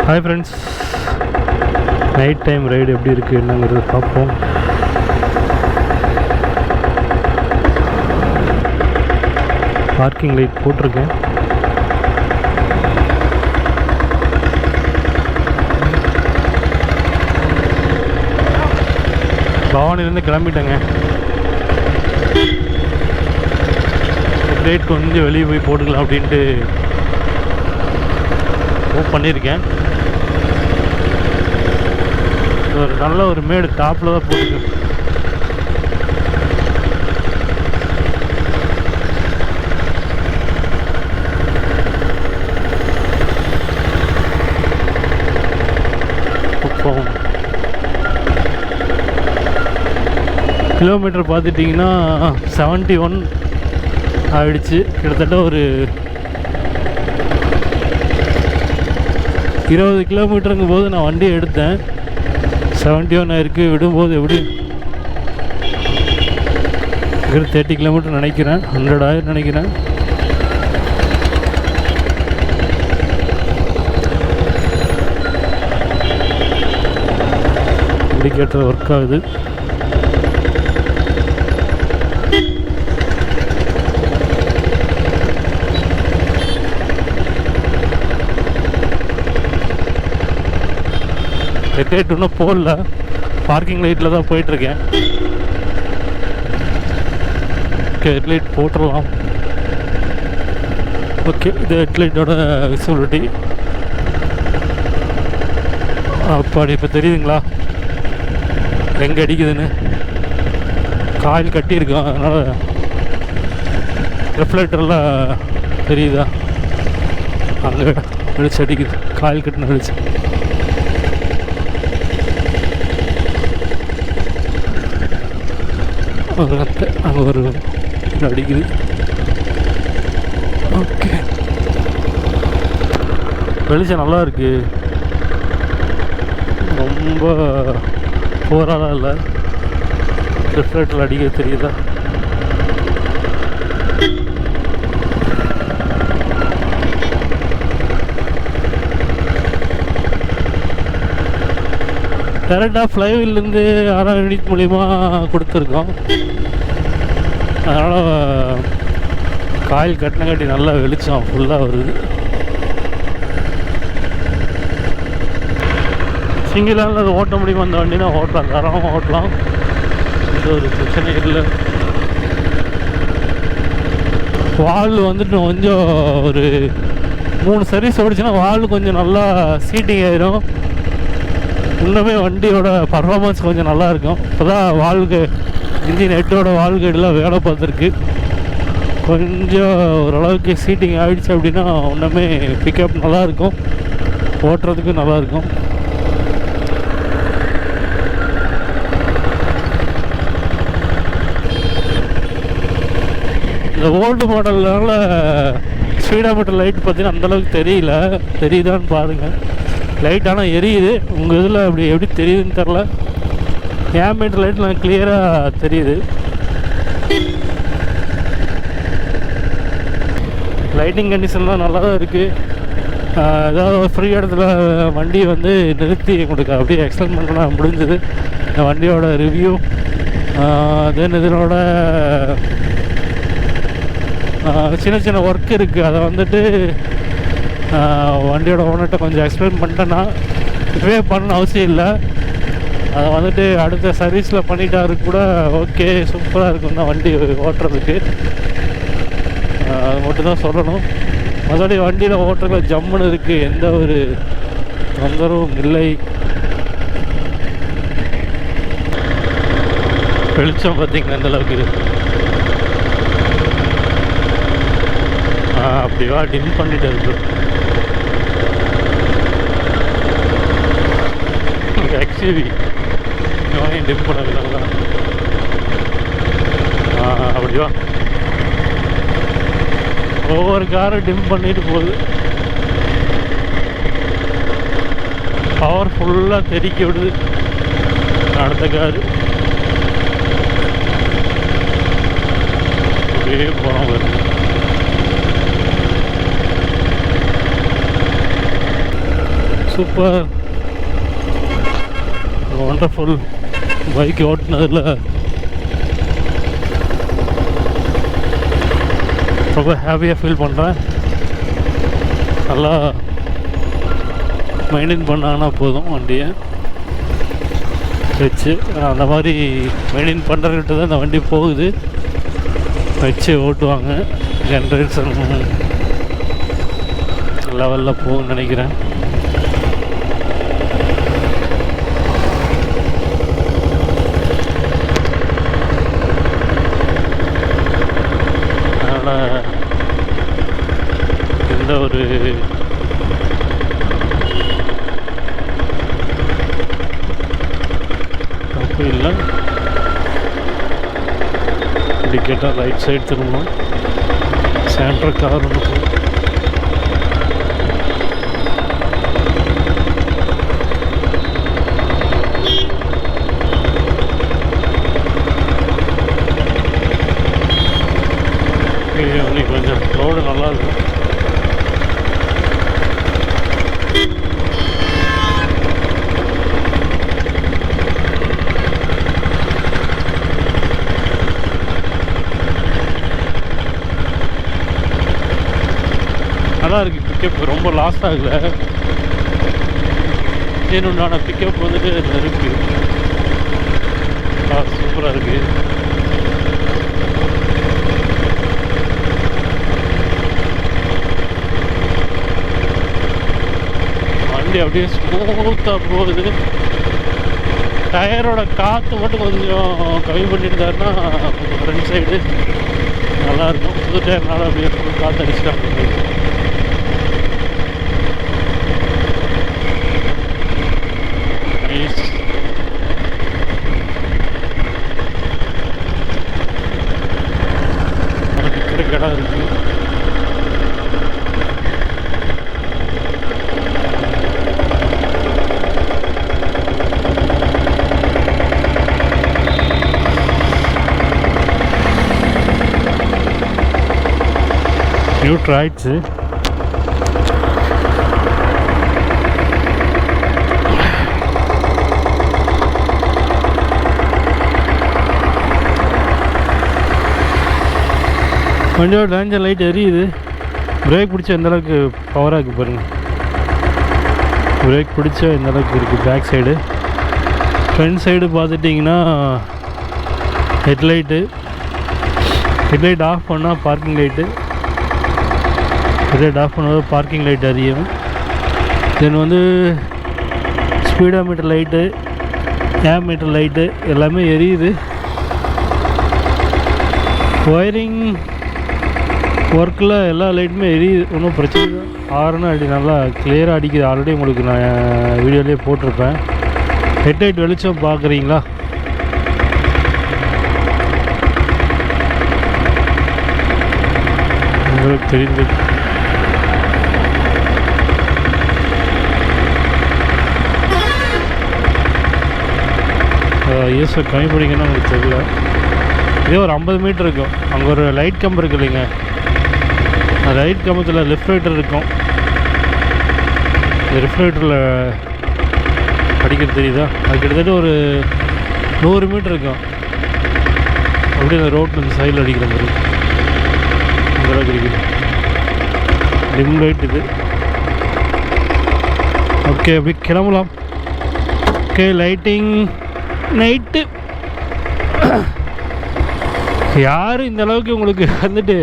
Hi friends, night time ride எப்படி இருக்குது என்னங்கிறத பார்ப்போம். பார்க்கிங் லைட் போட்டிருக்கேன். பவானிலேருந்து கிளம்பிட்டேங்க. லைட் கொஞ்சம் வெளியே போய் போட்டுக்கலாம் அப்படின்ட்டு மூவ் பண்ணியிருக்கேன். ஒரு நல்ல ஒரு மேடு டாப்பில் தான் போட்டுருக்கு. கிலோமீட்டர் பார்த்துட்டிங்கன்னா 71 ஆகிடுச்சு. கிட்டத்தட்ட ஒரு 20 கிலோமீட்டருங்கும் போது நான் வண்டியை எடுத்தேன். 71 ஆயிருக்கு. விடும்போது எப்படி 30 கிலோமீட்டர் நினைக்கிறேன், 100 ஆயிரம் நினைக்கிறேன். இண்டிகேட்டர் ஒர்க் ஆகுது. ஹெட்லைட் இன்னும் போடல, பார்க்கிங் லைட்டில் தான் போயிட்டுருக்கேன். ஓகே, ஹெட்லைட் போட்டுடலாம். ஓகே, இது ஹெட்லைட்டோட விசிபிலிட்டி. அப்பாடி இப்போ தெரியுதுங்களா எங்கே அடிக்குதுன்னு? காயில் கட்டியிருக்கோம், அதனால் ரிஃப்ளெக்டர்லாம் தெரியுதா? அங்கே வெளிச்சு அடிக்குது, காயில் கட்டின வெளிச்சு. அங்கே ஒரு அடிக்குது. ஓகே, வெளிச்சம் நல்லா இருக்கு, ரொம்ப போராதான் இல்லை. ரிஃப்ளெக்டர் அடிக்க தெரியுதா? டேரெக்டாக ஃப்ளைவில்லேருந்து 6ஆம் யூனிட் மூலிமா கொடுத்துருக்கோம். அதனால் காயில் கட்டினங்காட்டி நல்லா வெளிச்சம் ஃபுல்லாக வருது. சிங்கிளாக அது ஓட்ட முடியுமா? அந்த வண்டி தான் ஓட்டலாம், தரமாக ஓட்டலாம், இது ஒரு பிரச்சனை இல்லை. வால் வந்துட்டு கொஞ்சம் ஒரு 3 சர்வீஸ் ஓடிச்சுன்னா வால் கொஞ்சம் நல்லா சீட்டிங் ஆயிரும். இன்னுமே வண்டியோட பர்ஃபார்மன்ஸ் கொஞ்சம் நல்லாயிருக்கும். இப்போ தான் வால்கு இன்ஜின் ஹெட்டோட வால்கைடெலாம் வேலை பார்த்துருக்கு. கொஞ்சம் ஓரளவுக்கு சீட்டிங் ஆகிடுச்சு அப்படின்னா இன்னுமே பிக்கப் நல்லாயிருக்கும், ஓட்டுறதுக்கும் நல்லாயிருக்கும். இந்த ஓல்டு மாடல்னால ஸ்பீடாமீட்டர் லைட் பார்த்தீங்கன்னா அந்தளவுக்கு தெரியல, தெரியுதான்னு பாருங்கள். லைட் ஆனால் எரியுது. உங்கள் இதில் அப்படி எப்படி தெரியுதுன்னு தெரில. என் மீட்டர் லைட் நான் கிளியராக தெரியுது. லைட்டிங் கண்டிஷன்லாம் நல்லா தான் இருக்குது. ஏதாவது ஒரு ஃப்ரீ இடத்துல வண்டி வந்து நிறுத்தி உங்களுக்கு அப்படியே எக்ஸ்பிளைன் பண்ண முடிஞ்சது. இந்த வண்டியோட ரிவ்யூ, தென் இதனோட சின்ன சின்ன ஒர்க் இருக்குது. அதை வந்துட்டு வண்டியோட ஓனர்கிட்ட கொஞ்சம் எக்ஸ்பிளைன் பண்ணிட்டேன்னா, இப்போவே பண்ண அவசியம் இல்லை. அதை வந்துட்டு அடுத்த சர்வீஸில் பண்ணிட்டாரு கூட ஓகே, சூப்பராக இருக்கும் தான் வண்டி ஓட்டுறதுக்கு. அது மட்டும்தான் சொல்லணும். மற்றபடி வண்டியில் ஓட்டுறதுல ஜம்முன்னு இருக்குது, எந்த ஒரு தொந்தரவும் இல்லை. வெளிச்சம் பார்த்தீங்கன்னா எந்தளவுக்கு இருக்குது. அப்படிவா டிம் பண்ணிட்டு இருக்கு. எக்ஸ்யூவி டிம் பண்ண அப்படிவா ஒவ்வொரு காரை டிம் பண்ணிட்டு போகுது. பவர் ஃபுல்லாக தெறிக்க விடுது. அடுத்த காரு அப்படியே போகிறோம். Super, wonderful. பைக் ஓட்டினதில் ரொம்ப ஹாப்பியாக ஃபீல் பண்ணுறேன். நல்லா மெயின்டைன் பண்ணாங்கன்னா போதும் வண்டியை வச்சு. அந்த மாதிரி மெயின்டைன் பண்ணுறதுக்கிட்ட தான் இந்த வண்டி போகுது. வச்சு ஓட்டுவாங்க. ஜென்ரேஷன் லெவலில் போகும்னு நினைக்கிறேன். அதனால் எந்த ஒரு தப்பு இல்லை. இண்டிகேட்டர் ரைட் சைடு திரும்பணும். சென்டர் கார் ஒன்று போகும். கொஞ்சம் ரோடு நல்லா இருக்கும். நல்லா இருக்குது. பிக்கப் ரொம்ப லாஸ் ஆகலை. என்னொன்றான பிக்கப் வந்துட்டு இருக்குது. சூப்பராக இருக்குது. வண்டி அப்படியே ஸ்மூத்தாக போகுது. டயரோட காற்று மட்டும் கொஞ்சம் கம்மி பண்ணியிருந்தாருன்னா ஃப்ரண்ட் சைடு நல்லாயிருக்கும். புது டயர்னால அப்படியே ஃபுல் காற்று அடிச்சுட்டாங்க. இடம் இருக்கு. நியூட்ரல் ஆயிடுச்சு. கொஞ்சம் டேஞ்சர் லைட் எரியுது. பிரேக் பிடிச்சா எந்தளவுக்கு பவராக இருக்குது பாருங்கள். பிரேக் பிடிச்சா எந்தளவுக்கு இருக்குது. பேக் சைடு ஃப்ரண்ட் சைடு பார்த்துட்டிங்கன்னா ஹெட்லைட் ஆஃப் பண்ணால் பார்க்கிங் லைட்டு. ஹெட்லைட் ஆஃப் பண்ணும்போது பார்க்கிங் லைட் எரியும். தென் வந்து ஸ்பீடா மீட்டர் லைட்டு, ஏம் மீட்டர் லைட்டு எல்லாமே எரியுது. ஒயரிங் ஒர்க்கில் எல்லா லைட்டுமே எரியுது. ஒன்றும் பிரச்சனை இல்லை. ஹார்னும் அடி நல்லா கிளியராக அடிக்குது. ஆல்ரெடி உங்களுக்கு நான் வீடியோலேயே போட்டிருப்பேன். ஹெட்லைட் வெளிச்சம் பார்க்குறீங்களா? உங்களுக்கு தெரியுது. யூஸை கம்மி பண்ணிங்கன்னா உங்களுக்கு தெரியல. இதே ஒரு 50 மீட்டர் இருக்கும். அங்கே ஒரு லைட் கம்பு இருக்குது இல்லைங்க, அந்த லைட் கம்பத்தில் ரிஃப்ளெக்டர் இருக்கும். இந்த ரிஃப்ளெக்டரில் அடிக்கிறது தெரியுதா? அது கிட்டத்தட்ட ஒரு 100 மீட்டர் இருக்கும். அப்படியே அந்த ரோட்டில் இந்த சைடில் அடிக்கிற மாதிரி அந்த அளவுக்கு இருக்குது. டிம் லைட் இது. ஓகே, அப்படி கிளம்பலாம். Okay, lighting night. யார் இந்த அளவுக்கு உங்களுக்கு வந்துட்டு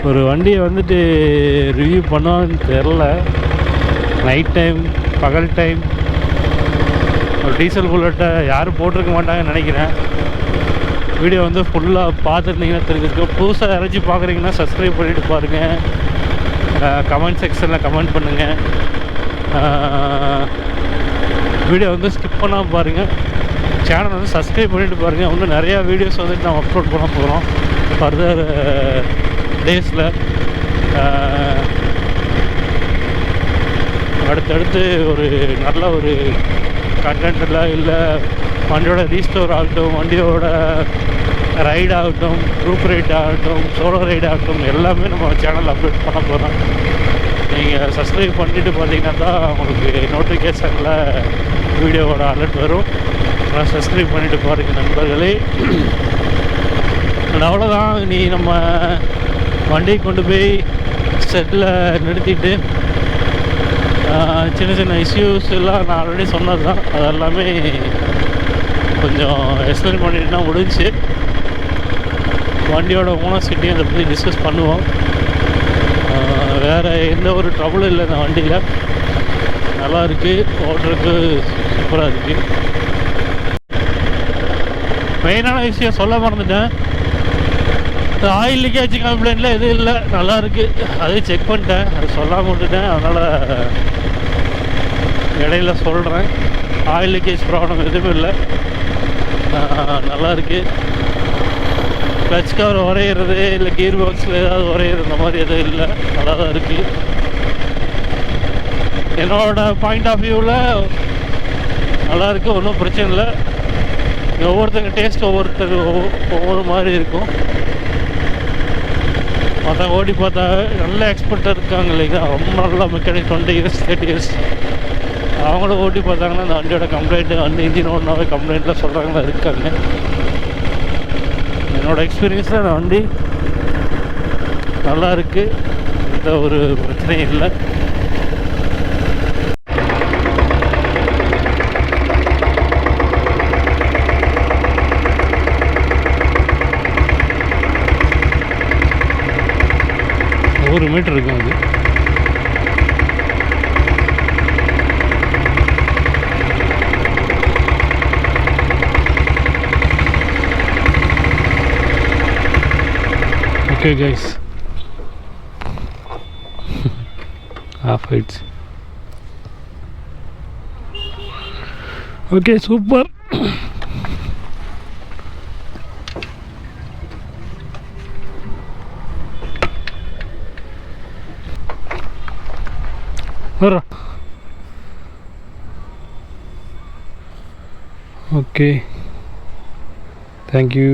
ஒரு வண்டியை வந்துட்டு ரிவ்யூ பண்ணான்னு தெரில. நைட் டைம், பகல் டைம் ஒரு டீசல் புல்லட்டை யாரும் போட்டிருக்க மாட்டாங்கன்னு நினைக்கிறேன். வீடியோ வந்து ஃபுல்லாக பார்த்துருந்தீங்கன்னா தெரிஞ்சிருக்கும். புதுசாக யாராச்சும் பார்க்குறீங்கன்னா சப்ஸ்கிரைப் பண்ணிவிட்டு பாருங்கள். கமெண்ட் செக்ஷனில் கமெண்ட் பண்ணுங்கள். வீடியோ வந்து ஸ்கிப் பண்ணாமல் பாருங்கள். சேனல் வந்து சப்ஸ்கிரைப் பண்ணிவிட்டு பாருங்கள். இன்னும் நிறையா வீடியோஸ் வந்துட்டு நான் அப்லோட் பண்ண போகிறோம் ஃபர்தர் டேஸில். அடுத்தடுத்து ஒரு நல்ல ஒரு கண்டென்ட்டில் இல்லை வண்டியோட ரீஸ்டோர் ஆகட்டும், வண்டியோட ரைட் ஆகட்டும், குரூப் ரைட் ஆகட்டும், சோலோ ரைட் ஆகட்டும், எல்லாமே நம்ம சேனலில் அப்லோட் பண்ண போகிறோம். நீங்கள் சப்ஸ்கிரைப் பண்ணிவிட்டு பார்த்தீங்கன்னா தான் உங்களுக்கு நோட்டிஃபிகேஷனில் வீடியோவோட அலர்ட் வரும். அதனால் சப்ஸ்கிரைப் பண்ணிவிட்டு பாருங்கள் நண்பர்களே. அவ்வளோதான். நீ நம்ம வண்டியை கொண்டு போய் செட்டில் நிறுத்திட்டு சின்ன சின்ன இஷ்யூஸ் எல்லாம் நான் ஆல்ரெடி சொன்னது தான். அதெல்லாமே கொஞ்சம் எக்ஸ்பிளைன் பண்ணிட்டுனா முடிஞ்சு. வண்டியோட ஓனர்சிட்டியும் அதை பற்றி டிஸ்கஸ் பண்ணுவோம். வேறு எந்த ஒரு ட்ரபுளும் இல்லை இந்த வண்டியில். நல்லா இருக்குது, ஓட்டுறதுக்கு சூப்பராக இருக்குது. மெயினான விஷயம் சொல்ல மறந்துட்டேன், ஆயில் லீக்கேஜ் கம்ப்ளைண்ட்டில் எதுவும் இல்லை, நல்லா இருக்குது. அதையும் செக் பண்ணிட்டேன், அது சொல்லாமல் விட்டுட்டேன். அதனால் இடையில சொல்கிறேன், ஆயில் லீக்கேஜ் ப்ராப்ளம் எதுவும் இல்லை, நல்லா இருக்குது. கிளச் கவர் உரையிறது இல்லை கீர் பாக்ஸில் ஏதாவது உரையிறது இந்த மாதிரி எதுவும் இல்லை, நல்லா தான் இருக்குது. என்னோடய பாயிண்ட் ஆஃப் வியூவில் நல்லா இருக்குது, ஒன்றும் பிரச்சனை இல்லை. ஒவ்வொருத்தங்க டேஸ்ட் ஒவ்வொரு மாதிரி இருக்கும். மற்ற ஓடி பார்த்தா நல்ல எக்ஸ்பர்ட்டாக இருக்காங்க இல்லைங்களா, ரொம்ப நல்லா மெக்கானிக் 20 years 30 years அவங்களும் ஓட்டி பார்த்தாங்கன்னா அந்த வண்டியோட கம்ப்ளைண்ட்டு அந்த இன்ஜின் ஓடினாவே கம்ப்ளைண்ட்லாம் சொல்கிறாங்களா இருக்காங்க. என்னோடய எக்ஸ்பீரியன்ஸில் அந்த வண்டி நல்லா இருக்குது, எந்த ஒரு பிரச்சனையும் இல்லை. ஒரு மீட்டர் இருக்கும் அது. ஓகே கைஸ், ஆஃப் ஆயிடுச்சு. Okay, super. Okay, thank you.